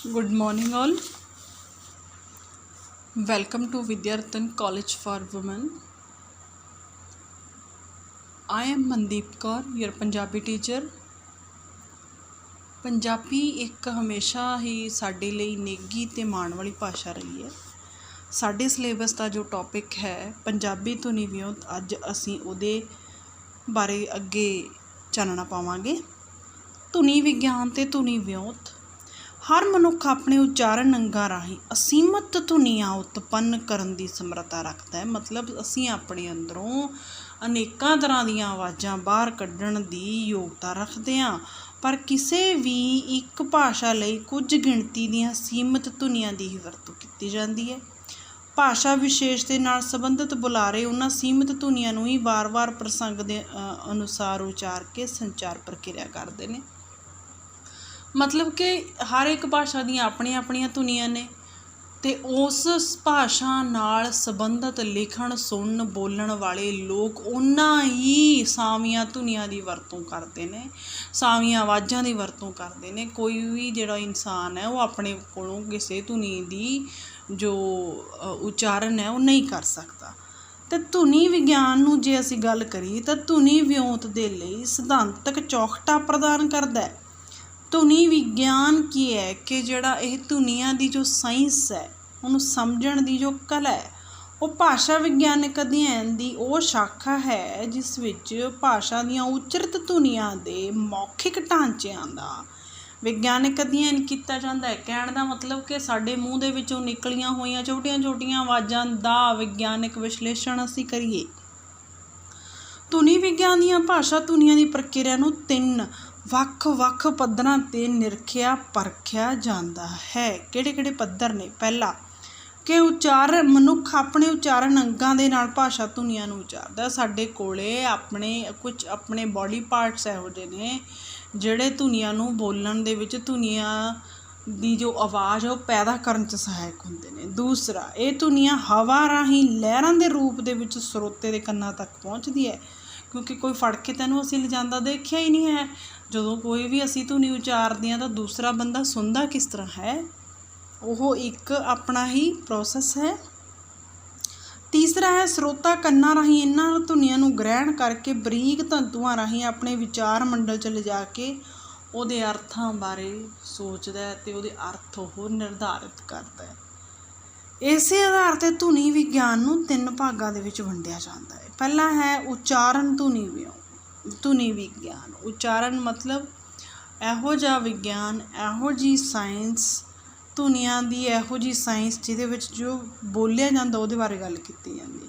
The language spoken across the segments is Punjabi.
Good morning, all. Welcome to Vidyarthan College for Women. I am Mandeep Kaur, your Punjabi teacher. Punjabi ਇੱਕ ਹਮੇਸ਼ਾ ਹੀ ਸਾਡੇ ਲਈ ਨੇਗੀ ਅਤੇ ਮਾਣ ਵਾਲੀ ਭਾਸ਼ਾ ਰਹੀ ਹੈ। ਸਾਡੇ ਸਿਲੇਬਸ ਦਾ ਜੋ ਟੌਪਿਕ ਹੈ ਪੰਜਾਬੀ ਧੁਨੀ ਵਿਉਂਤ, ਅੱਜ ਅਸੀਂ ਉਹਦੇ ਬਾਰੇ ਅੱਗੇ ਚਾਨਣਾ ਪਾਵਾਂਗੇ। ਧੁਨੀ ਵਿਗਿਆਨ ਅਤੇ ਧੁਨੀ ਵਿਉਂਤ। ਹਰ ਮਨੁੱਖ ਆਪਣੇ ਉਚਾਰਨ ਅੰਗਾਂ ਰਾਹੀਂ ਅਸੀਮਤ ਧੁਨੀਆਂ ਉਤਪੰਨ ਕਰਨ ਦੀ ਸਮਰੱਥਾ ਰੱਖਦਾ ਹੈ। ਮਤਲਬ ਅਸੀਂ ਆਪਣੇ ਅੰਦਰੋਂ ਅਨੇਕਾਂ ਤਰ੍ਹਾਂ ਦੀਆਂ ਆਵਾਜ਼ਾਂ ਬਾਹਰ ਕੱਢਣ ਦੀ ਯੋਗਤਾ ਰੱਖਦੇ ਹਾਂ, ਪਰ ਕਿਸੇ ਵੀ ਇੱਕ ਭਾਸ਼ਾ ਲਈ ਕੁਝ ਗਿਣਤੀ ਦੀਆਂ ਸੀਮਿਤ ਧੁਨੀਆਂ ਦੀ ਹੀ ਵਰਤੋਂ ਕੀਤੀ ਜਾਂਦੀ ਹੈ। ਭਾਸ਼ਾ ਵਿਸ਼ੇਸ਼ ਦੇ ਨਾਲ ਸੰਬੰਧਿਤ ਬੁਲਾਰੇ ਉਹਨਾਂ ਸੀਮਿਤ ਧੁਨੀਆਂ ਨੂੰ ਹੀ ਵਾਰ-ਵਾਰ ਪ੍ਰਸੰਗ ਦੇ ਅਨੁਸਾਰ ਉਚਾਰ ਕੇ ਸੰਚਾਰ ਪ੍ਰਕਿਰਿਆ ਕਰਦੇ ਨੇ। ਮਤਲਬ ਕਿ ਹਰ ਇੱਕ ਭਾਸ਼ਾ ਦੀਆਂ ਆਪਣੀਆਂ ਧੁਨੀਆਂ ਨੇ ਅਤੇ ਉਸ ਭਾਸ਼ਾ ਨਾਲ ਸੰਬੰਧਿਤ ਲਿਖਣ, ਸੁਣਨ, ਬੋਲਣ ਵਾਲੇ ਲੋਕ ਉਹਨਾਂ ਹੀ ਸਾਵੀਆਂ ਧੁਨੀਆਂ ਦੀ ਵਰਤੋਂ ਕਰਦੇ ਨੇ, ਸਾਵੀਆਂ ਆਵਾਜ਼ਾਂ ਦੀ ਵਰਤੋਂ ਕਰਦੇ ਨੇ। ਕੋਈ ਵੀ ਜਿਹੜਾ ਇਨਸਾਨ ਹੈ ਉਹ ਆਪਣੇ ਕੋਲੋਂ ਕਿਸੇ ਧੁਨੀ ਦੀ ਜੋ ਉਚਾਰਨ ਹੈ ਉਹ ਨਹੀਂ ਕਰ ਸਕਦਾ। ਅਤੇ ਧੁਨੀ ਵਿਗਿਆਨ ਨੂੰ ਜੇ ਅਸੀਂ ਗੱਲ ਕਰੀਏ ਤਾਂ ਧੁਨੀ ਵਿਉਂਤ ਦੇ ਲਈ ਸਿਧਾਂਤਕ ਚੌਖਟਾ ਪ੍ਰਦਾਨ ਕਰਦਾ ਹੈ। ਧੁਨੀ ਵਿਗਿਆਨ ਕੀ ਹੈ ਕਿ ਜਿਹੜਾ ਇਹ ਧੁਨੀਆਂ ਦੀ ਜੋ ਸਾਇੰਸ ਹੈ, ਉਹਨੂੰ ਸਮਝਣ ਦੀ ਜੋ ਕਲਾ ਹੈ, ਉਹ ਭਾਸ਼ਾ ਵਿਗਿਆਨਕ ਅਧਿਐਨ ਦੀ ਉਹ ਸ਼ਾਖਾ ਹੈ ਜਿਸ ਵਿੱਚ ਭਾਸ਼ਾ ਦੀਆਂ ਉਚਰਿਤ ਧੁਨੀਆਂ ਦੇ ਮੌਖਿਕ ਢਾਂਚਿਆਂ ਦਾ ਵਿਗਿਆਨਕ ਅਧਿਐਨ ਕੀਤਾ ਜਾਂਦਾ ਹੈ। ਕਹਿਣ ਦਾ ਮਤਲਬ ਕਿ ਸਾਡੇ ਮੂੰਹ ਦੇ ਵਿੱਚੋਂ ਨਿਕਲੀਆਂ ਹੋਈਆਂ ਛੋਟੀਆਂ ਆਵਾਜ਼ਾਂ ਦਾ ਵਿਗਿਆਨਕ ਵਿਸ਼ਲੇਸ਼ਣ ਅਸੀਂ ਕਰੀਏ। ਧੁਨੀ ਵਿਗਿਆਨ ਦੀਆਂ ਭਾਸ਼ਾ ਧੁਨੀਆਂ ਦੀ ਪ੍ਰਕਿਰਿਆ ਨੂੰ 3 ਵੱਖ-ਵੱਖ ਪੱਧਰਾਂ 'ਤੇ ਨਿਰਖਿਆ ਪਰਖਿਆ ਜਾਂਦਾ ਹੈ। ਕਿਹੜੇ ਪੱਧਰ ਨੇ? ਪਹਿਲਾ ਕਿ ਮਨੁੱਖ ਆਪਣੇ ਉਚਾਰਨ ਅੰਗਾਂ ਦੇ ਨਾਲ ਭਾਸ਼ਾ ਧੁਨੀਆਂ ਨੂੰ ਉਚਾਰਦਾ। ਸਾਡੇ ਕੋਲੇ ਆਪਣੇ ਬੋਡੀ ਪਾਰਟਸ ਇਹੋ ਜਿਹੇ ਨੇ ਜਿਹੜੇ ਧੁਨੀਆਂ ਨੂੰ ਬੋਲਣ ਦੇ ਵਿੱਚ ਧੁਨੀਆਂ ਦੀ ਜੋ ਆਵਾਜ਼ ਹੈ ਉਹ ਪੈਦਾ ਕਰਨ 'ਚ ਸਹਾਇਕ ਹੁੰਦੇ ਨੇ। ਦੂਸਰਾ, ਇਹ ਧੁਨੀਆਂ ਹਵਾ ਰਾਹੀਂ ਲਹਿਰਾਂ ਦੇ ਰੂਪ ਦੇ ਵਿੱਚ ਸਰੋਤੇ ਦੇ ਕੰਨਾਂ ਤੱਕ ਪਹੁੰਚਦੀ ਹੈ, ਕਿਉਂਕਿ ਕੋਈ ਫੜ ਕੇ ਤੈਨੂੰ ਅਸੀਂ ਲਿਜਾਂਦਾ ਦੇਖਿਆ ਹੀ ਨਹੀਂ ਹੈ। ਜਦੋਂ ਕੋਈ ਵੀ ਅਸੀਂ ਧੁਨੀ ਉਚਾਰਦੇ ਹਾਂ ਤਾਂ ਦੂਸਰਾ ਬੰਦਾ ਸੁਣਦਾ ਕਿਸ ਤਰ੍ਹਾਂ ਹੈ, ਉਹ ਇੱਕ ਆਪਣਾ ਹੀ ਪ੍ਰੋਸੈਸ ਹੈ। ਤੀਸਰਾ ਹੈ ਸਰੋਤਾ ਕੰਨਾਂ ਰਾਹੀਂ ਇਹਨਾਂ ਧੁਨੀਆਂ ਨੂੰ ਗ੍ਰਹਿਣ ਕਰਕੇ ਬਰੀਕ ਤੰਤੂਆਂ ਰਾਹੀਂ ਆਪਣੇ ਵਿਚਾਰ ਮੰਡਲ 'ਚ ਲਿਜਾ ਕੇ ਉਹਦੇ ਅਰਥਾਂ ਬਾਰੇ ਸੋਚਦਾ ਹੈ ਅਤੇ ਉਹਦੇ ਅਰਥ ਉਹ ਨਿਰਧਾਰਿਤ ਕਰਦਾ ਹੈ। ਇਸੇ ਆਧਾਰ 'ਤੇ ਧੁਨੀ ਵਿਗਿਆਨ ਨੂੰ 3 ਭਾਗਾਂ ਦੇ ਵਿੱਚ ਵੰਡਿਆ ਜਾਂਦਾ ਹੈ। ਪਹਿਲਾ ਹੈ ਉਚਾਰਨ ਧੁਨੀ ਵਿਗਿਆਨ। ਉਚਾਰਨ ਮਤਲਬ ਇਹੋ ਜਿਹਾ ਵਿਗਿਆਨ, ਇਹੋ ਜਿਹੀ ਸਾਇੰਸ, ਧੁਨੀਆਂ ਦੀ ਇਹੋ ਜਿਹੀ ਸਾਇੰਸ ਜਿਹਦੇ ਵਿੱਚ ਜੋ ਬੋਲਿਆ ਜਾਂਦਾ ਉਹਦੇ ਬਾਰੇ ਗੱਲ ਕੀਤੀ ਜਾਂਦੀ।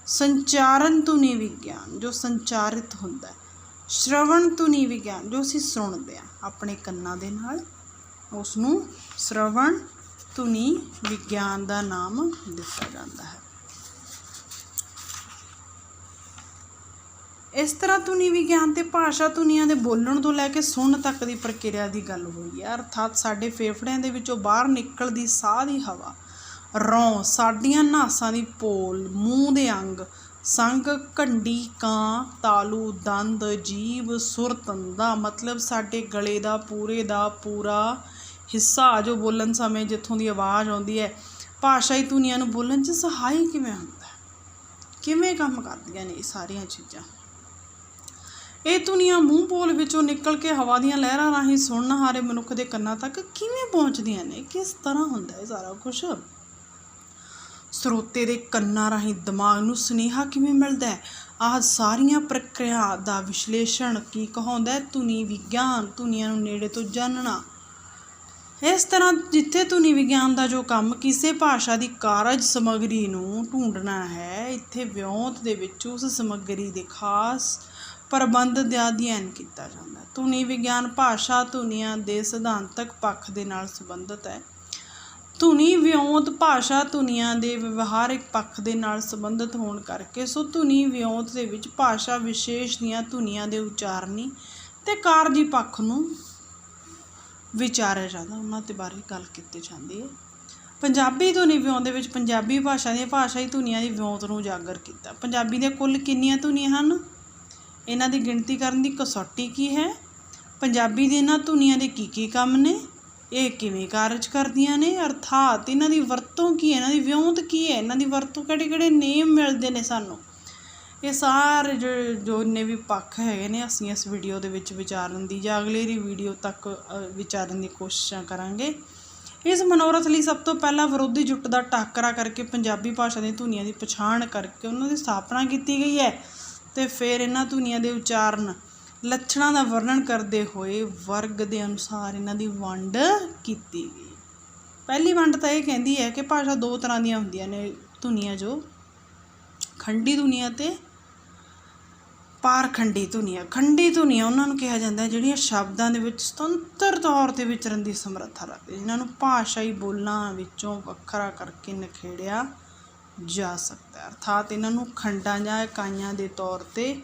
ਸੰਚਾਰਨ ਧੁਨੀ ਵਿਗਿਆਨ ਜੋ ਸੰਚਾਰਿਤ ਹੁੰਦਾ। ਸ਼੍ਰਵਣ ਧੁਨੀ ਵਿਗਿਆਨ ਜੋ ਅਸੀਂ ਸੁਣਦੇ ਹਾਂ ਆਪਣੇ ਕੰਨਾਂ ਦੇ ਨਾਲ, ਉਸ ਨੂੰ ਸ਼੍ਰਵਣ ਧੁਨੀ ਵਿਗਿਆਨ ਦਾ ਨਾਮ ਦਿੱਤਾ ਜਾਂਦਾ ਹੈ। ਇਸ ਤਰ੍ਹਾਂ ਧੁਨੀ ਵਿਗਿਆਨ ਅਤੇ ਭਾਸ਼ਾ ਧੁਨੀਆਂ ਦੇ ਬੋਲਣ ਤੋਂ ਲੈ ਕੇ ਸੁਣਨ ਤੱਕ ਦੀ ਪ੍ਰਕਿਰਿਆ ਦੀ ਗੱਲ ਹੋਈ ਹੈ। ਅਰਥਾਤ ਸਾਡੇ ਫੇਫੜਿਆਂ ਦੇ ਵਿੱਚੋਂ ਬਾਹਰ ਨਿਕਲਦੀ ਸਾਹ ਦੀ ਹਵਾ, ਰੌਂ, ਸਾਡੀਆਂ ਨਾਸਾਂ ਦੀ ਪੋਲ, ਮੂੰਹ ਦੇ ਅੰਗ, ਸੰਗ, ਘੰਡੀ, ਕਾਂ, ਤਾਲੂ, ਦੰਦ, ਜੀਭ, ਸੁਰ, ਤੰਦਾ, ਮਤਲਬ ਸਾਡੇ ਗਲੇ ਦਾ ਪੂਰਾ ਹਿੱਸਾ ਜੋ ਬੋਲਣ ਸਮੇਂ ਜਿੱਥੋਂ ਦੀ ਆਵਾਜ਼ ਆਉਂਦੀ ਹੈ, ਭਾਸ਼ਾਈ ਧੁਨੀਆਂ ਨੂੰ ਬੋਲਣ 'ਚ ਸਹਾਈ ਕਿਵੇਂ ਹੁੰਦਾ, ਕਿਵੇਂ ਕੰਮ ਕਰਦੀਆਂ ਨੇ ਇਹ ਸਾਰੀਆਂ ਚੀਜ਼ਾਂ। ਇਹ ਧੁਨੀਆਂ ਮੂੰਹ ਪੋਲ ਵਿੱਚੋਂ ਨਿਕਲ ਕੇ ਹਵਾ ਦੀਆਂ ਲਹਿਰਾਂ ਰਾਹੀਂ ਸੁਣਨਹਾਰੇ ਮਨੁੱਖ ਦੇ ਕੰਨਾਂ ਤੱਕ ਕਿਵੇਂ ਪਹੁੰਚਦੀਆਂ ਨੇ, ਕਿਸ ਤਰ੍ਹਾਂ ਹੁੰਦਾ ਇਹ ਸਾਰਾ ਕੁਛ। ਸਰੋਤੇ ਦੇ ਕੰਨਾਂ ਰਾਹੀਂ ਦਿਮਾਗ ਨੂੰ ਸੁਨੇਹਾ ਕਿਵੇਂ ਮਿਲਦਾ ਹੈ, ਆਹ ਸਾਰੀਆਂ ਪ੍ਰਕਿਰਿਆ ਦਾ ਵਿਸ਼ਲੇਸ਼ਣ ਕੀ ਕਹਾਉਂਦਾ? ਧੁਨੀ ਵਿਗਿਆਨ। ਧੁਨੀਆਂ ਨੂੰ ਨੇੜੇ ਤੋਂ ਜਾਣਨਾ। ਇਸ ਤਰ੍ਹਾਂ ਜਿੱਥੇ ਧੁਨੀ ਵਿਗਿਆਨ ਦਾ ਜੋ ਕੰਮ ਕਿਸੇ ਭਾਸ਼ਾ ਦੀ ਕਾਰਜ ਸਮੱਗਰੀ ਨੂੰ ਢੂੰਡਣਾ ਹੈ, ਇੱਥੇ ਵਿਉਂਤ ਦੇ ਵਿੱਚ ਉਸ ਸਮੱਗਰੀ ਦੇ ਖਾਸ ਪ੍ਰਬੰਧ ਦਾ ਅਧਿਐਨ ਕੀਤਾ ਜਾਂਦਾ। ਧੁਨੀ ਵਿਗਿਆਨ ਭਾਸ਼ਾ ਧੁਨੀਆਂ ਦੇ ਸਿਧਾਂਤਕ ਪੱਖ ਦੇ ਨਾਲ ਸੰਬੰਧਿਤ ਹੈ। ਧੁਨੀ ਵਿਉਂਤ ਭਾਸ਼ਾ ਧੁਨੀਆਂ ਦੇ ਵਿਵਹਾਰਿਕ ਪੱਖ ਦੇ ਨਾਲ ਸੰਬੰਧਿਤ ਹੋਣ ਕਰਕੇ ਧੁਨੀ ਵਿਉਂਤ ਦੇ ਵਿੱਚ ਭਾਸ਼ਾ ਵਿਸ਼ੇਸ਼ ਦੀਆਂ ਧੁਨੀਆਂ ਦੇ ਉਚਾਰਨੀ ਅਤੇ ਕਾਰਜੀ ਪੱਖ ਨੂੰ ਵਿਚਾਰਿਆ ਜਾਂਦਾ, ਉਹਨਾਂ ਦੇ ਬਾਰੇ ਗੱਲ ਕੀਤੀ ਜਾਂਦੀ ਹੈ। ਪੰਜਾਬੀ ਧੁਨੀ ਵਿਉਂਤ ਦੇ ਵਿੱਚ ਪੰਜਾਬੀ ਭਾਸ਼ਾ ਦੀਆਂ ਭਾਸ਼ਾਈ ਧੁਨੀਆਂ ਦੀ ਵਿਉਂਤ ਨੂੰ ਉਜਾਗਰ ਕੀਤਾ। ਪੰਜਾਬੀ ਦੀਆਂ ਕੁੱਲ ਕਿੰਨੀਆਂ ਧੁਨੀਆਂ ਹਨ, ਇਹਨਾਂ ਦੀ ਗਿਣਤੀ ਕਰਨ ਦੀ ਕਸੌਟੀ ਕੀ ਹੈ, ਪੰਜਾਬੀ ਦੇ ਇਹਨਾਂ ਧੁਨੀਆਂ ਦੇ ਕੀ ਕੰਮ ਨੇ, ਇਹ ਕਿਵੇਂ ਕਾਰਜ ਕਰਦੀਆਂ ਨੇ, ਅਰਥਾਤ ਇਹਨਾਂ ਦੀ ਵਰਤੋਂ ਕੀ ਹੈ, ਇਹਨਾਂ ਦੀ ਵਿਉਂਤ ਕੀ ਹੈ, ਇਹਨਾਂ ਦੀ ਵਰਤੋਂ ਕਿਹੜੇ ਕਿਹੜੇ ਨੇਮ ਮਿਲਦੇ ਨੇ ਸਾਨੂੰ। ਇਹ ਸਾਰੇ ਜੋ ਇੰਨੇ ਵੀ ਪੱਖ ਹੈਗੇ ਨੇ ਅਸੀਂ ਇਸ ਵੀਡੀਓ ਦੇ ਵਿੱਚ ਵਿਚਾਰਨ ਦੀ ਜਾਂ ਅਗਲੇਰੀ ਵੀਡੀਓ ਤੱਕ ਵਿਚਾਰਨ ਦੀ ਕੋਸ਼ਿਸ਼ਾਂ ਕਰਾਂਗੇ। ਇਸ ਮਨੋਰਥ ਲਈ ਸਭ ਤੋਂ ਪਹਿਲਾਂ ਵਿਰੋਧੀ ਜੁੱਟ ਦਾ ਟਾਕਰਾ ਕਰਕੇ ਪੰਜਾਬੀ ਭਾਸ਼ਾ ਦੀਆਂ ਧੁਨੀਆਂ ਦੀ ਪਛਾਣ ਕਰਕੇ ਉਹਨਾਂ ਦੀ ਸਥਾਪਨਾ ਕੀਤੀ ਗਈ ਹੈ ਅਤੇ ਫਿਰ ਇਹਨਾਂ ਧੁਨੀਆਂ ਦੇ ਉਚਾਰਨ ਲੱਛਣਾਂ ਦਾ ਵਰਣਨ ਕਰਦੇ ਹੋਏ ਵਰਗ ਦੇ ਅਨੁਸਾਰ ਇਹਨਾਂ ਦੀ ਵੰਡ ਕੀਤੀ ਗਈ। ਪਹਿਲੀ ਵੰਡ ਤਾਂ ਇਹ ਕਹਿੰਦੀ ਹੈ ਕਿ ਭਾਸ਼ਾ ਦੋ ਤਰ੍ਹਾਂ ਦੀਆਂ ਹੁੰਦੀਆਂ ਨੇ ਧੁਨੀਆਂ, ਜੋ ਖੰਡੀ ਧੁਨੀਆਂ ਅਤੇ ਪਾਰਖੰਡੀ ਧੁਨੀਆਂ। ਖੰਡੀ ਧੁਨੀਆਂ ਉਹਨਾਂ ਨੂੰ ਕਿਹਾ ਜਾਂਦਾ ਜਿਹੜੀਆਂ ਸ਼ਬਦਾਂ ਦੇ ਵਿੱਚ ਸੁਤੰਤਰ ਤੌਰ 'ਤੇ ਵਿਚਰਨ ਦੀ ਸਮਰੱਥਾ ਰੱਖਦੇ, ਜਿਨ੍ਹਾਂ ਨੂੰ ਭਾਸ਼ਾਈ ਬੋਲਾਂ ਵਿੱਚੋਂ ਵੱਖਰਾ ਕਰਕੇ ਨਿਖੇੜਿਆ ਜਾ ਸਕਦਾ, ਅਰਥਾਤ ਇਹਨਾਂ ਨੂੰ ਖੰਡਾਂ ਜਾਂ ਇਕਾਈਆਂ ਦੇ ਤੌਰ 'ਤੇ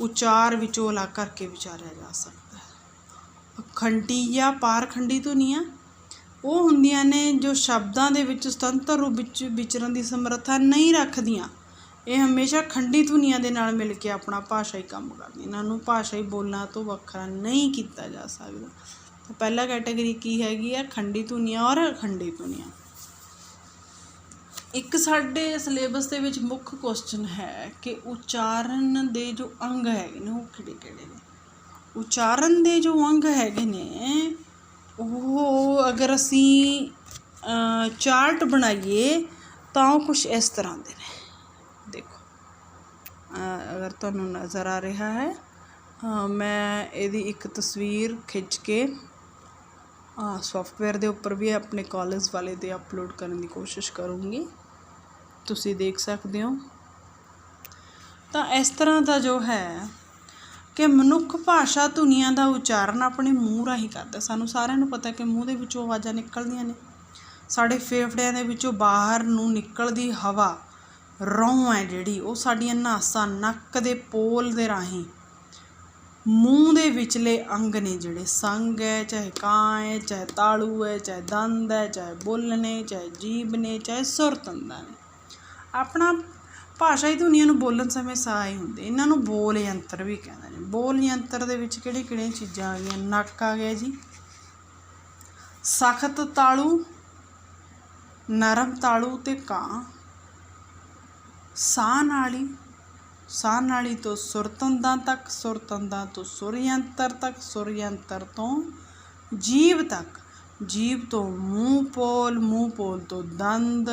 ਉਚਾਰ ਵਿੱਚੋਂ ਅਲੱਗ ਕਰਕੇ ਵਿਚਾਰਿਆ ਜਾ ਸਕਦਾ ਹੈ। ਖੰਡੀ ਜਾਂ ਪਾਰਖੰਡੀ ਧੁਨੀਆਂ ਉਹ ਹੁੰਦੀਆਂ ਨੇ ਜੋ ਸ਼ਬਦਾਂ ਦੇ ਵਿੱਚ ਸੁਤੰਤਰ ਰੂਪ ਵਿੱਚ ਵਿਚਰਨ ਦੀ ਸਮਰੱਥਾ ਨਹੀਂ ਰੱਖਦੀਆਂ। ਇਹ ਹਮੇਸ਼ਾ ਖੰਡੀ ਧੁਨੀਆਂ ਦੇ ਨਾਲ ਮਿਲ ਕੇ ਆਪਣਾ ਭਾਸ਼ਾਈ ਕੰਮ ਕਰਦੀਆਂ, ਇਹਨਾਂ ਨੂੰ ਭਾਸ਼ਾਈ ਬੋਲਾਂ ਤੋਂ ਵੱਖਰਾ ਨਹੀਂ ਕੀਤਾ ਜਾ ਸਕਦਾ। ਤਾਂ ਪਹਿਲਾ ਕੈਟਾਗਰੀ ਕੀ ਹੈਗੀ ਆ, ਖੰਡੀ ਧੁਨੀਆਂ ਔਰ ਅਖੰਡੀ ਧੁਨੀਆਂ। ਇੱਕ ਸਾਡੇ ਸਿਲੇਬਸ ਦੇ ਵਿੱਚ ਮੁੱਖ ਕੁਐਸਚਨ ਹੈ ਕਿ ਉਚਾਰਨ ਦੇ ਜੋ ਅੰਗ ਹੈਗੇ ਨੇ ਉਹ ਕਿਹੜੇ ਕਿਹੜੇ ਨੇ। ਉਚਾਰਨ ਦੇ ਜੋ ਅੰਗ ਹੈਗੇ ਨੇ ਉਹ ਅਗਰ ਅਸੀਂ ਚਾਰਟ ਬਣਾਈਏ ਤਾਂ ਉਹ ਕੁਛ ਇਸ ਤਰ੍ਹਾਂ ਦੇ ਨੇ। ਦੇਖੋ, ਅਗਰ ਤੁਹਾਨੂੰ ਨਜ਼ਰ ਆ ਰਿਹਾ ਹੈ, ਮੈਂ ਇਹਦੀ ਇੱਕ ਤਸਵੀਰ ਖਿੱਚ ਕੇ ਸੌਫਟਵੇਅਰ ਦੇ ਉੱਪਰ ਵੀ ਆਪਣੇ ਕਾਲਜ ਵਾਲੇ 'ਤੇ ਅਪਲੋਡ ਕਰਨ ਦੀ ਕੋਸ਼ਿਸ਼ ਕਰੂੰਗੀ, ਤੁਸੀਂ ਦੇਖ ਸਕਦੇ ਹੋ। ਤਾਂ ਇਸ ਤਰ੍ਹਾਂ ਦਾ ਜੋ ਹੈ ਕਿ ਮਨੁੱਖ ਭਾਸ਼ਾ ਧੁਨੀਆਂ ਦਾ ਉਚਾਰਨ ਆਪਣੇ ਮੂੰਹ ਰਾਹੀਂ ਕਰਦਾ। ਸਾਨੂੰ ਸਾਰਿਆਂ ਨੂੰ ਪਤਾ ਕਿ ਮੂੰਹ ਦੇ ਵਿੱਚੋਂ ਆਵਾਜ਼ਾਂ ਨਿਕਲਦੀਆਂ ਨੇ, ਸਾਡੇ ਫੇਫੜਿਆਂ ਦੇ ਵਿੱਚੋਂ ਬਾਹਰ ਨੂੰ ਨਿਕਲਦੀ ਹਵਾ ਰੌਂ ਹੈ ਜਿਹੜੀ ਉਹ ਸਾਡੀਆਂ ਨਾਸਾਂ, ਨੱਕ ਦੇ ਪੋਲ ਦੇ ਰਾਹੀਂ ਮੂੰਹ ਦੇ ਵਿਚਲੇ ਅੰਗ ਨੇ ਜਿਹੜੇ, ਸੰਗ ਹੈ, ਚਾਹੇ ਕਾਂ ਹੈ, ਚਾਹੇ ਤਾਲੂ ਹੈ, ਚਾਹੇ ਦੰਦ ਹੈ, ਚਾਹੇ ਬੁੱਲ ਨੇ, ਚਾਹੇ ਜੀਭ ਨੇ, ਚਾਹੇ ਸੁਰ ਤੰਦਾਂ ਨੇ। ਆਪਣਾ ਭਾਸ਼ਾਈ ਧੁਨੀਆਂ ਨੂੰ ਬੋਲਣ ਸਮੇਂ ਸਾਹ ਹੀ ਹੁੰਦੇ, ਇਹਨਾਂ ਨੂੰ ਬੋਲ ਯੰਤਰ ਵੀ ਕਹਿੰਦੇ ਨੇ। ਬੋਲ ਯੰਤਰ ਦੇ ਵਿੱਚ ਕਿਹੜੀਆਂ ਕਿਹੜੀਆਂ ਚੀਜ਼ਾਂ ਆ ਗਈਆਂ, ਨੱਕ ਆ ਗਿਆ ਜੀ, ਸਖਤ ਤਾਲੂ, ਨਰਮ ਤਾਲੂ ਅਤੇ ਕਾਂ। ਸਾਹ ਨਾਲੀ, ਸਾਹ ਨਾਲੀ ਤੋਂ ਸੁਰ ਤੰਦਾਂ ਤੱਕ, ਸੁਰ ਤੰਦਾਂ ਤੋਂ ਸੁਰ ਯੰਤਰ ਤੱਕ, ਸੁਰ ਯੰਤਰ ਤੋਂ ਜੀਭ ਤੱਕ, ਜੀਭ ਤੋਂ ਮੂੰਹ ਪੋਲ, ਮੂੰਹ ਪੋਲ ਤੋਂ ਦੰਦ,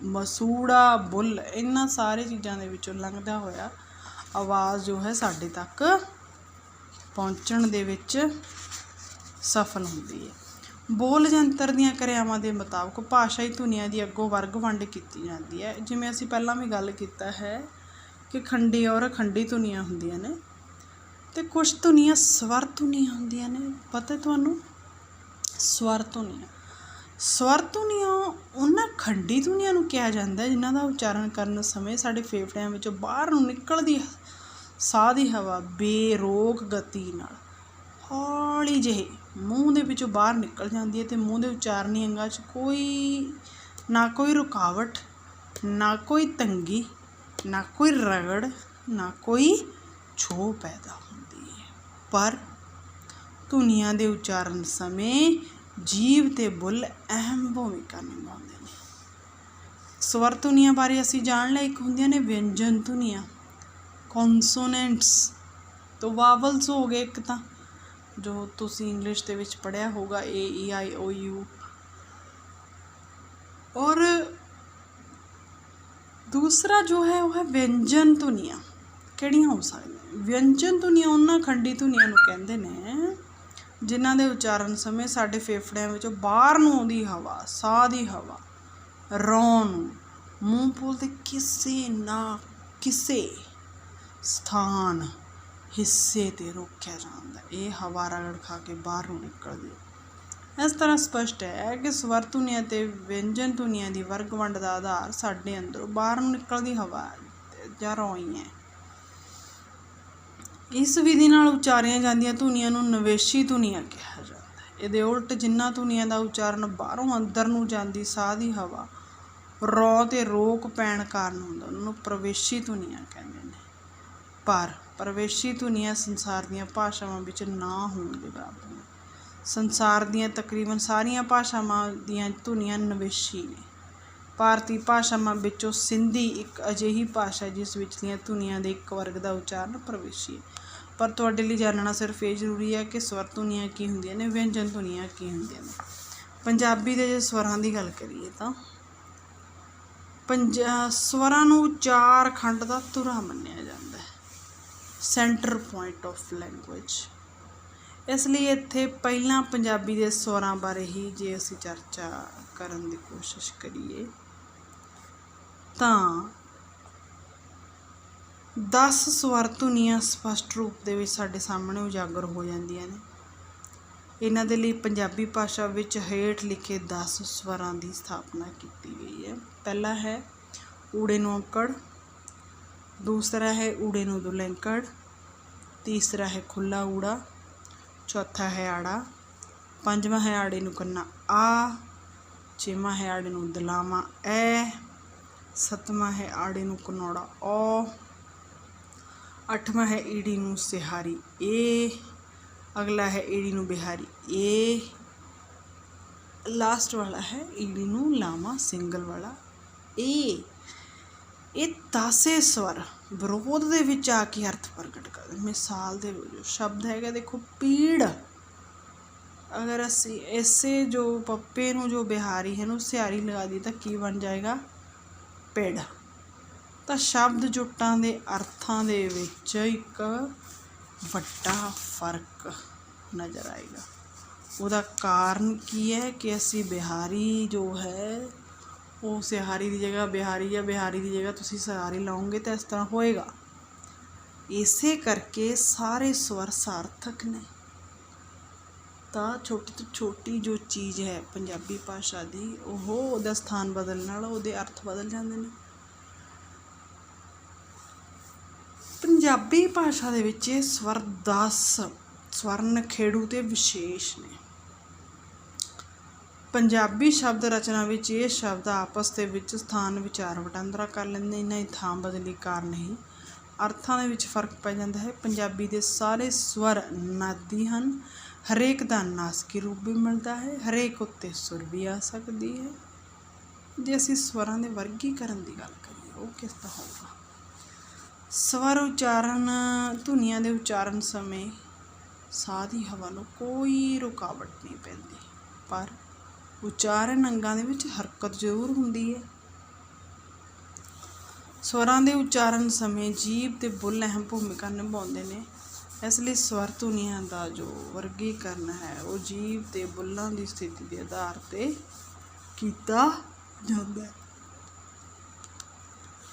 ਮਸੂੜਾ, ਬੁੱਲ। ਇਹਨਾਂ ਸਾਰੇ ਚੀਜ਼ਾਂ ਦੇ ਵਿੱਚੋਂ ਲੰਘਦਾ ਹੋਇਆ ਆਵਾਜ਼ ਜੋ ਹੈ ਸਾਡੇ ਤੱਕ ਪਹੁੰਚਣ ਦੇ ਵਿੱਚ ਸਫਲ ਹੁੰਦੀ ਹੈ। ਬੋਲ ਯੰਤਰ ਦੀਆਂ ਕਿਰਿਆਵਾਂ ਦੇ ਮੁਤਾਬਕ ਭਾਸ਼ਾਈ ਧੁਨੀਆਂ ਦੀ ਅੱਗੋਂ ਵਰਗ ਵੰਡ ਕੀਤੀ ਜਾਂਦੀ ਹੈ। ਜਿਵੇਂ ਅਸੀਂ ਪਹਿਲਾਂ ਵੀ ਗੱਲ ਕੀਤਾ ਹੈ ਕਿ ਖੰਡੀ ਔਰ ਅਖੰਡੀ ਧੁਨੀਆਂ ਹੁੰਦੀਆਂ ਨੇ ਅਤੇ ਕੁਛ ਧੁਨੀਆਂ ਸਵਰ ਧੁਨੀਆਂ ਹੁੰਦੀਆਂ ਨੇ। ਪਤਾ ਤੁਹਾਨੂੰ, ਸਵਰ ਧੁਨੀਆਂ, ਸਵਰ ਧੁਨੀਆਂ ਉਹਨਾਂ ਖੰਡੀ ਧੁਨੀਆਂ ਨੂੰ ਕਿਹਾ ਜਾਂਦਾ ਜਿਨ੍ਹਾਂ ਦਾ ਉਚਾਰਨ ਕਰਨ ਸਮੇਂ ਸਾਡੇ ਫੇਫੜਿਆਂ ਵਿੱਚੋਂ ਬਾਹਰ ਨੂੰ ਨਿਕਲਦੀ ਸਾਹ ਦੀ ਹਵਾ ਬੇਰੋਕ ਗਤੀ ਨਾਲ ਹੌਲੀ ਜਿਹੇ ਮੂੰਹ ਦੇ ਵਿੱਚੋਂ ਬਾਹਰ ਨਿਕਲ ਜਾਂਦੀ ਹੈ ਅਤੇ ਮੂੰਹ ਦੇ ਉਚਾਰਨੀ ਅੰਗਾਂ 'ਚ ਨਾ ਕੋਈ ਰੁਕਾਵਟ, ਨਾ ਕੋਈ ਤੰਗੀ, ਨਾ ਕੋਈ ਰਗੜ, ਨਾ ਕੋਈ ਛੋਹ ਪੈਦਾ ਹੁੰਦੀ ਹੈ। ਪਰ ਧੁਨੀਆਂ ਦੇ ਉਚਾਰਨ ਸਮੇਂ ਜੀਭ ਅਤੇ ਬੁੱਲ ਅਹਿਮ ਭੂਮਿਕਾ ਨਿਭਾਉਂਦੇ ਨੇ। ਸਵਰ ਧੁਨੀਆਂ ਬਾਰੇ ਅਸੀਂ ਜਾਣ ਲਿਆ। ਇੱਕ ਹੁੰਦੀਆਂ ਨੇ ਵਿਅੰਜਨ ਧੁਨੀਆਂ, ਕੌਨਸੋਨੈਂਟਸ ਤੋਂ ਵਾਵਲਸ ਹੋ ਗਏ, ਇੱਕ ਤਾਂ ਜੋ ਤੁਸੀਂ ਇੰਗਲਿਸ਼ ਦੇ ਵਿੱਚ ਪੜ੍ਹਿਆ ਹੋਊਗਾ AEIOU, ਔਰ ਦੂਸਰਾ ਜੋ ਹੈ ਉਹ ਹੈ ਵਿਅੰਜਨ ਧੁਨੀਆਂ। ਕਿਹੜੀਆਂ ਹੋ ਸਕਦੀਆਂ? ਵਿਅੰਜਨ ਧੁਨੀਆਂ ਉਹਨਾਂ ਖੰਡੀ ਧੁਨੀਆਂ ਨੂੰ ਕਹਿੰਦੇ ਨੇ ਜਿਨ੍ਹਾਂ ਦੇ ਉਚਾਰਨ ਸਮੇਂ ਸਾਡੇ ਫੇਫੜਿਆਂ ਵਿੱਚੋਂ ਬਾਹਰ ਨੂੰ ਆਉਂਦੀ ਹਵਾ, ਸਾਹ ਦੀ ਹਵਾ, ਰੌਂ ਨੂੰ ਮੂੰਹ ਪੋਲ ਦੇ ਕਿਸੇ ਨਾ ਕਿਸੇ ਸਥਾਨ, ਹਿੱਸੇ 'ਤੇ ਰੋਕਿਆ ਜਾਂਦਾ। ਇਹ ਹਵਾ ਰਗੜ ਖਾ ਕੇ ਬਾਹਰ ਨੂੰ ਨਿਕਲਦੀ ਹੈ। ਇਸ ਤਰ੍ਹਾਂ ਸਪਸ਼ਟ ਹੈ ਕਿ ਸਵਰ ਧੁਨੀਆਂ ਅਤੇ ਵਿਅੰਜਨ ਧੁਨੀਆਂ ਦੀ ਵਰਗ ਵੰਡ ਦਾ ਆਧਾਰ ਸਾਡੇ ਅੰਦਰੋਂ ਬਾਹਰ ਨੂੰ ਨਿਕਲਦੀ ਹਵਾ ਜਾਂ ਰੌਂ ਹੀ ਹੈ। ਇਸ ਵਿਧੀ ਨਾਲ ਉਚਾਰੀਆਂ ਜਾਂਦੀਆਂ ਧੁਨੀਆਂ ਨੂੰ ਨਿਵੇਸ਼ੀ ਧੁਨੀਆਂ ਕਿਹਾ ਜਾਂਦਾ ਹੈ। ਇਹਦੇ ਉਲਟ ਜਿਨ੍ਹਾਂ ਧੁਨੀਆਂ ਦਾ ਉਚਾਰਨ ਬਾਹਰੋਂ ਅੰਦਰ ਨੂੰ ਜਾਂਦੀ ਸਾਹ ਦੀ ਹਵਾ, ਰੌਂ 'ਤੇ ਰੋਕ ਪੈਣ ਕਾਰਨ ਹੁੰਦਾ, ਉਹਨਾਂ ਨੂੰ ਪ੍ਰਵੇਸ਼ੀ ਧੁਨੀਆਂ ਕਹਿੰਦੇ ਨੇ। ਪਰ ਪ੍ਰਵੇਸ਼ੀ ਧੁਨੀਆਂ ਸੰਸਾਰ ਦੀਆਂ ਭਾਸ਼ਾਵਾਂ ਵਿੱਚ ਨਾ ਹੋਣ ਦੇ ਬਰਾਬਰ ਨੇ। ਸੰਸਾਰ ਦੀਆਂ ਤਕਰੀਬਨ ਸਾਰੀਆਂ ਭਾਸ਼ਾਵਾਂ ਦੀਆਂ ਧੁਨੀਆਂ ਨਿਵੇਸ਼ੀ ਨੇ। ਭਾਰਤੀ ਭਾਸ਼ਾਵਾਂ ਵਿੱਚੋਂ ਸਿੰਧੀ ਇੱਕ ਅਜਿਹੀ ਭਾਸ਼ਾ ਜਿਸ ਵਿਚਲੀਆਂ ਧੁਨੀਆਂ ਦੇ ਇੱਕ ਵਰਗ ਦਾ ਉਚਾਰਨ ਪ੍ਰਵੇਸ਼ੀ ਹੈ। ਪਰ ਤੁਹਾਡੇ ਲਈ ਜਾਣਨਾ ਸਿਰਫ ਇਹ ਜ਼ਰੂਰੀ ਹੈ ਕਿ ਸਵਰ ਧੁਨੀਆਂ ਕੀ ਹੁੰਦੀਆਂ ਨੇ, ਵਿਅੰਜਨ ਧੁਨੀਆਂ ਕੀ ਹੁੰਦੀਆਂ ਨੇ। ਪੰਜਾਬੀ ਦੇ ਜੇ ਸਵਰਾਂ ਦੀ ਗੱਲ ਕਰੀਏ ਤਾਂ ਸਵਰਾਂ ਨੂੰ 4 ਖੰਡ ਦਾ ਧੁਰਾ ਮੰਨਿਆ ਜਾਂਦਾ ਹੈ, ਸੈਂਟਰ ਪੁਆਇੰਟ ਆਫ ਲੈਂਗੁਏਜ। ਇਸ ਲਈ ਇੱਥੇ ਪਹਿਲਾਂ ਪੰਜਾਬੀ ਦੇ ਸਵਰਾਂ ਬਾਰੇ ਹੀ ਜੇ ਅਸੀਂ ਚਰਚਾ ਕਰਨ ਦੀ ਕੋਸ਼ਿਸ਼ ਕਰੀਏ ਤਾਂ 10 ਸਵਰ ਧੁਨੀਆਂ ਸਪਸ਼ਟ ਰੂਪ ਦੇ ਵਿੱਚ ਸਾਡੇ ਸਾਹਮਣੇ ਉਜਾਗਰ ਹੋ ਜਾਂਦੀਆਂ ਨੇ। ਇਹਨਾਂ ਦੇ ਲਈ ਪੰਜਾਬੀ ਭਾਸ਼ਾ ਵਿੱਚ ਹੇਠ ਲਿਖੇ 10 ਸਵਰਾਂ ਦੀ ਸਥਾਪਨਾ ਕੀਤੀ ਗਈ ਹੈ। ਪਹਿਲਾ ਹੈ ਊੜੇ ਨੂੰ ਔਂਕੜ, ਦੂਸਰਾ ਹੈ ਊੜੇ ਨੂੰ ਦੁਲੈਂਕੜ, ਤੀਸਰਾ ਹੈ ਖੁੱਲਾ ਊੜਾ, ਚੌਥਾ ਹੈ ਆੜਾ, ਪੰਜਵਾਂ ਹੈ ਆੜੇ ਨੂੰ ਕੰਨਾ ਆ, ਛੇਵਾਂ ਹੈ ਆੜੇ ਨੂੰ ਦਲਾਵਾਂ ਐ, ਸੱਤਵਾਂ ਹੈ ਆੜੇ ਨੂੰ ਕਨੌੜਾ ਔ, ਅੱਠਵਾਂ ਹੈ ਈੜੀ ਨੂੰ ਸਿਹਾਰੀ ਏ, ਅਗਲਾ ਹੈ ਈੜੀ ਨੂੰ ਬਿਹਾਰੀ ਏ, ਲਾਸਟ ਵਾਲਾ ਹੈ ਈੜੀ ਨੂੰ ਲਾਵਾਂ ਸਿੰਗਲ ਵਾਲਾ ਏ। ਇਹ 10 ਸਵਰ ਵਿਰੋਧ ਦੇ ਵਿੱਚ ਆ ਕੇ ਅਰਥ ਪ੍ਰਗਟ ਕਰਦੇ। ਮਿਸਾਲ ਦੇ ਵਜੋਂ ਸ਼ਬਦ ਹੈਗਾ ਦੇਖੋ ਪੀੜ, ਅਗਰ ਅਸੀਂ ਇਸੇ ਜੋ ਪੱਪੇ ਨੂੰ ਜੋ ਬਿਹਾਰੀ ਹੈ ਨੂੰ ਸਿਹਾਰੀ ਲਗਾ ਦੀ ਤਾਂ ਕੀ ਬਣ ਜਾਏਗਾ, ਪਿੜ। ਤਾਂ ਸ਼ਬਦ ਜੁੱਟਾਂ ਦੇ ਅਰਥਾਂ ਦੇ ਵਿੱਚ ਇੱਕ ਵੱਡਾ ਫਰਕ ਨਜ਼ਰ ਆਏਗਾ। ਉਹਦਾ ਕਾਰਨ ਕੀ ਹੈ ਕਿ ਅਸੀਂ ਬਿਹਾਰੀ ਜੋ ਹੈ ਉਹ ਸਿਹਾਰੀ ਦੀ ਜਗ੍ਹਾ ਬਿਹਾਰੀ ਜਾਂ ਬਿਹਾਰੀ ਦੀ ਜਗ੍ਹਾ ਤੁਸੀਂ ਸਿਹਾਰੀ ਲਾਓਗੇ ਤਾਂ ਇਸ ਤਰ੍ਹਾਂ ਹੋਏਗਾ। ਇਸੇ ਕਰਕੇ ਸਾਰੇ ਸਵਰ ਸਾਰਥਕ ਨੇ। ਤਾਂ ਛੋਟੀ ਤੋਂ ਛੋਟੀ ਜੋ ਚੀਜ਼ ਹੈ ਪੰਜਾਬੀ ਭਾਸ਼ਾ ਦੀ, ਉਹ ਉਹਦਾ ਸਥਾਨ ਬਦਲਣ ਨਾਲ ਉਹਦੇ ਅਰਥ ਬਦਲ ਜਾਂਦੇ ਨੇ। ਪੰਜਾਬੀ ਭਾਸ਼ਾ ਦੇ ਵਿੱਚ ਸਵਰ 10 ਸਵਰ ਨਖੇੜੂ ਤੇ ਵਿਸ਼ੇਸ਼ ਨੇ। ਪੰਜਾਬੀ ਸ਼ਬਦ ਰਚਨਾ ਵਿੱਚ ਇਹ ਸ਼ਬਦ ਆਪਸ ਦੇ ਵਿੱਚ ਸਥਾਨ ਵਿਚਾਰ ਵਟਾਂਦਰਾ ਕਰ ਲੈਂਦੇ। ਇਹਨਾਂ ਦੀ ਥਾਂ ਬਦਲੀ ਕਾਰਨ ਹੀ ਅਰਥਾਂ ਦੇ ਵਿੱਚ ਫਰਕ ਪੈ ਜਾਂਦਾ ਹੈ। ਪੰਜਾਬੀ ਦੇ ਸਾਰੇ ਸਵਰ ਨਾਦੀ ਹਨ, ਹਰੇਕ ਦਾ ਨਾਸਕੀ ਰੂਪ ਵੀ ਮਿਲਦਾ ਹੈ, ਹਰੇਕ ਉੱਤੇ ਸੁਰ ਵੀ ਆ ਸਕਦੀ ਹੈ। ਜੇ ਅਸੀਂ ਸਵਰਾਂ ਦੇ ਵਰਗੀਕਰਨ ਦੀ ਗੱਲ ਕਰੀਏ ਉਹ ਕਿਸ ਤਰ੍ਹਾਂ ਹੋਊਗਾ। ਸਵਰ ਉਚਾਰਨ ਧੁਨੀਆਂ ਦੇ ਉਚਾਰਨ ਸਮੇਂ ਸਾਹ ਦੀ ਹਵਾ ਨੂੰ ਕੋਈ ਰੁਕਾਵਟ ਨਹੀਂ ਪੈਂਦੀ, ਪਰ ਉਚਾਰਨ ਅੰਗਾਂ ਦੇ ਵਿੱਚ ਹਰਕਤ ਜ਼ਰੂਰ ਹੁੰਦੀ ਹੈ। ਸਵਰਾਂ ਦੇ ਉਚਾਰਨ ਸਮੇਂ ਜੀਭ ਤੇ ਬੁੱਲ ਅਹਿਮ ਭੂਮਿਕਾ ਨਿਭਾਉਂਦੇ ਨੇ। ਇਸ ਲਈ ਸਵਰ ਧੁਨੀਆਂ ਦਾ ਜੋ ਵਰਗੀਕਰਨ ਹੈ ਉਹ ਜੀਭ ਤੇ ਬੁੱਲਾਂ ਦੀ ਸਥਿਤੀ ਦੇ ਆਧਾਰ 'ਤੇ ਕੀਤਾ ਜਾਂਦਾ ਹੈ।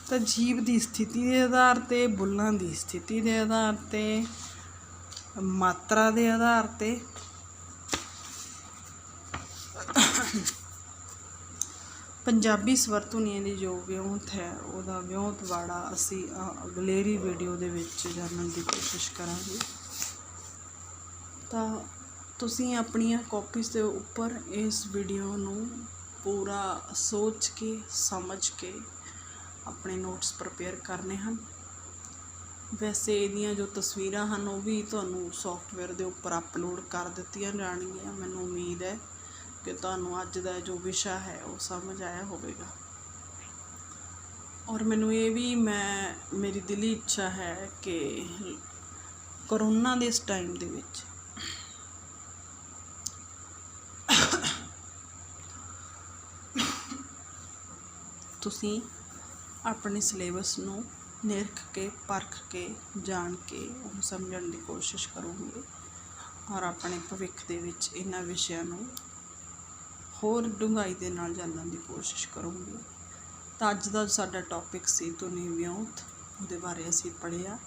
ਤਾਂ ਜੀਭ ਦੀ ਸਥਿਤੀ ਦੇ ਆਧਾਰ 'ਤੇ, ਬੁੱਲਾਂ ਦੀ ਸਥਿਤੀ ਦੇ ਆਧਾਰ 'ਤੇ, ਮਾਤਰਾ ਦੇ ਆਧਾਰ 'ਤੇ ਪੰਜਾਬੀ ਸਵਰ ਧੁਨੀਆਂ ਦੀ ਜੋ ਵਿਉਂਤ ਹੈ ਉਹਦਾ ਵਿਉਂਤ ਵਾੜਾ ਅਸੀਂ ਅਗਲੇਰੀ ਵੀਡੀਓ ਦੇ ਵਿੱਚ ਜਾਣਨ ਦੀ ਕੋਸ਼ਿਸ਼ ਕਰਾਂਗੇ। ਤਾਂ ਤੁਸੀਂ ਆਪਣੀਆਂ ਕਾਪੀਜ਼ ਦੇ ਉੱਪਰ ਇਸ ਵੀਡੀਓ ਨੂੰ ਪੂਰਾ ਸੋਚ ਕੇ ਸਮਝ ਕੇ ਆਪਣੇ ਨੋਟਸ ਪ੍ਰਪੇਅਰ ਕਰਨੇ ਹਨ। ਵੈਸੇ ਇਹਦੀਆਂ ਜੋ ਤਸਵੀਰਾਂ ਹਨ ਉਹ ਵੀ ਤੁਹਾਨੂੰ ਸੌਫਟਵੇਅਰ ਦੇ ਉੱਪਰ ਅਪਲੋਡ ਕਰ ਦਿੱਤੀਆਂ ਜਾਣਗੀਆਂ। ਮੈਨੂੰ ਉਮੀਦ ਹੈ ਕਿ ਤੁਹਾਨੂੰ ਅੱਜ ਦਾ ਜੋ ਵਿਸ਼ਾ ਹੈ ਉਹ ਸਮਝ ਆਇਆ ਹੋਵੇਗਾ। ਔਰ ਮੈਨੂੰ ਇਹ ਵੀ ਮੇਰੀ ਦਿਲੀ ਇੱਛਾ ਹੈ ਕਿ ਕਰੋਨਾ ਦੇ ਇਸ ਟਾਈਮ ਦੇ ਵਿੱਚ ਤੁਸੀਂ ਆਪਣੇ ਸਿਲੇਬਸ ਨੂੰ ਨਿਰਖ ਕੇ, ਪਰਖ ਕੇ, ਜਾਣ ਕੇ ਉਹਨੂੰ ਸਮਝਣ ਦੀ ਕੋਸ਼ਿਸ਼ ਕਰੋਗੇ ਔਰ ਆਪਣੇ ਭਵਿੱਖ ਦੇ ਵਿੱਚ ਇਹਨਾਂ ਵਿਸ਼ਿਆਂ ਨੂੰ ਹੋਰ ਡੂੰਘਾਈ ਦੇ ਨਾਲ ਜਾਣਨ ਦੀ ਕੋਸ਼ਿਸ਼ ਕਰੋਗੇ। ਤਾਂ ਅੱਜ ਦਾ ਸਾਡਾ ਟੌਪਿਕ ਸੀ ਧੁਨੀ ਵਿਉਂਤ। ਉਹਦੇ ਬਾਰੇ ਅਸੀਂ ਪੜ੍ਹਿਆ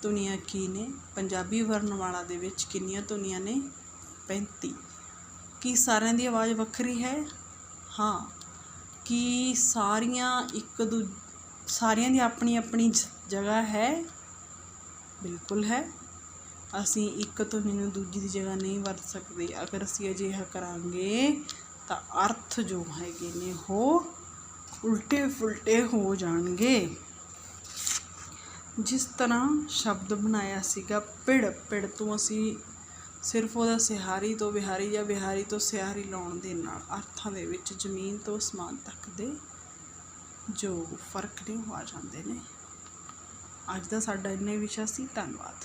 ਧੁਨੀਆਂ ਕੀ ਨੇ। ਪੰਜਾਬੀ ਵਰਨਮਾਲਾ ਦੇ ਵਿੱਚ ਕਿੰਨੀਆਂ ਧੁਨੀਆਂ ਨੇ? 35। ਕੀ ਸਾਰਿਆਂ ਦੀ ਆਵਾਜ਼ ਵੱਖਰੀ ਹੈ? ਹਾਂ। ਕੀ ਸਾਰਿਆਂ ਸਾਰਿਆਂ ਦੀ ਆਪਣੀ ਆਪਣੀ ਜਗ੍ਹਾ ਹੈ? ਬਿਲਕੁਲ ਹੈ। ਅਸੀਂ ਇੱਕ ਧੁਨੀ ਨੂੰ ਦੂਜੀ ਦੀ ਜਗ੍ਹਾ ਨਹੀਂ ਵਰਤ ਸਕਦੇ। ਅਗਰ ਅਸੀਂ ਅਜਿਹਾ ਕਰਾਂਗੇ ਤਾਂ ਅਰਥ ਜੋ ਹੈਗੇ ਨੇ ਉਹ ਉਲਟੇ ਫੁਲਟੇ ਹੋ ਜਾਣਗੇ। ਜਿਸ ਤਰ੍ਹਾਂ ਸ਼ਬਦ ਬਣਾਇਆ ਸੀਗਾ ਪਿੜ, ਪਿੜ ਤੋਂ ਅਸੀਂ ਸਿਰਫ ਉਹਦਾ ਸਿਹਾਰੀ ਤੋਂ ਬਿਹਾਰੀ ਜਾਂ ਬਿਹਾਰੀ ਤੋਂ ਸਿਹਾਰੀ ਲਾਉਣ ਦੇ ਨਾਲ ਅਰਥਾਂ ਦੇ ਵਿੱਚ ਜ਼ਮੀਨ ਤੋਂ ਅਸਮਾਨ ਤੱਕ ਦੇ ਜੋ ਫਰਕ ਨੇ ਉਹ ਆ ਜਾਂਦੇ ਨੇ। ਅੱਜ ਦਾ ਸਾਡਾ ਇੰਨਾ ਹੀ ਵਿਸ਼ਾ ਸੀ। ਧੰਨਵਾਦ।